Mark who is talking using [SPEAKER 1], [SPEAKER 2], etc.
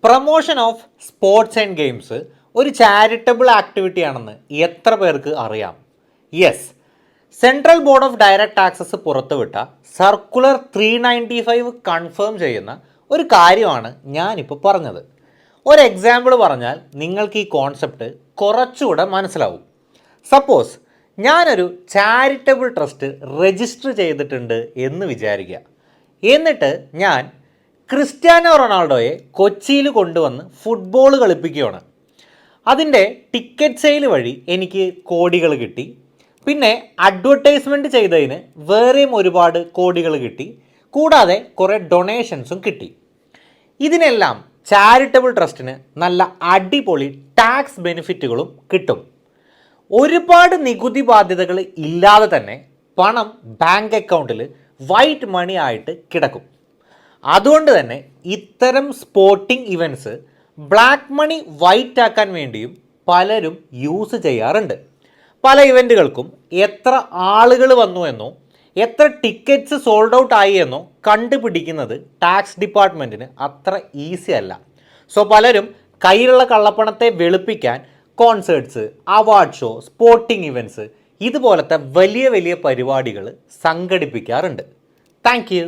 [SPEAKER 1] Promotion of sports and games ഒരു charitable activity ആണെന്ന് എത്ര പേർക്ക് അറിയാം? Yes, central board of direct taxes പുറത്തുവിട്ട സർക്കുലർ 395 കൺഫേം ചെയ്യുന്ന ഒരു കാര്യമാണ് ഞാനിപ്പോൾ പറഞ്ഞത്. ഒരു എക്സാമ്പിൾ പറഞ്ഞാൽ നിങ്ങൾക്ക് ഈ കോൺസെപ്റ്റ് കുറച്ചുകൂടെ മനസ്സിലാവും. സപ്പോസ് ഞാനൊരു ചാരിറ്റബിൾ ട്രസ്റ്റ് രജിസ്റ്റർ ചെയ്തിട്ടുണ്ട് എന്ന് വിചാരിക്കുക. എന്നിട്ട് ഞാൻ ക്രിസ്ത്യാനോ റൊണാൾഡോയെ കൊച്ചിയിൽ കൊണ്ടുവന്ന് ഫുട്ബോൾ കളിപ്പിക്കുകയാണ്. അതിൻ്റെ ടിക്കറ്റ് സെയിൽ വഴി എനിക്ക് കോടികൾ കിട്ടി. പിന്നെ അഡ്വർടൈസ്മെൻറ്റ് ചെയ്തതിന് വേറെയും ഒരുപാട് കോടികൾ കിട്ടി. കൂടാതെ കുറേ ഡൊണേഷൻസും കിട്ടി. ഇതിനെല്ലാം ചാരിറ്റബിൾ ട്രസ്റ്റിന് നല്ല അടിപൊളി ടാക്സ് ബെനിഫിറ്റുകളും കിട്ടും. ഒരുപാട് നികുതി ബാധ്യതകൾ ഇല്ലാതെ തന്നെ പണം ബാങ്ക് അക്കൗണ്ടിൽ വൈറ്റ് മണി ആയിട്ട് കിടക്കും. അതുകൊണ്ട് തന്നെ ഇത്തരം sporting events black money white ആക്കാൻ വേണ്ടിയും പലരും യൂസ് ചെയ്യാറുണ്ട്. പല ഇവൻറ്റുകൾക്കും എത്ര ആളുകൾ വന്നു എന്നോ എത്ര ടിക്കറ്റ്സ് സോൾഡ് ഔട്ട് ആയി എന്നോ കണ്ടുപിടിക്കുന്നത് ടാക്സ് ഡിപ്പാർട്ട്മെൻറ്റിന് അത്ര ഈസി അല്ല. സോ പലരും കയ്യിലുള്ള കള്ളപ്പണത്തെ വെളുപ്പിക്കാൻ concerts, award show, sporting events ഇതുപോലത്തെ വലിയ വലിയ പരിപാടികൾ സംഘടിപ്പിക്കാറുണ്ട്. Thank U.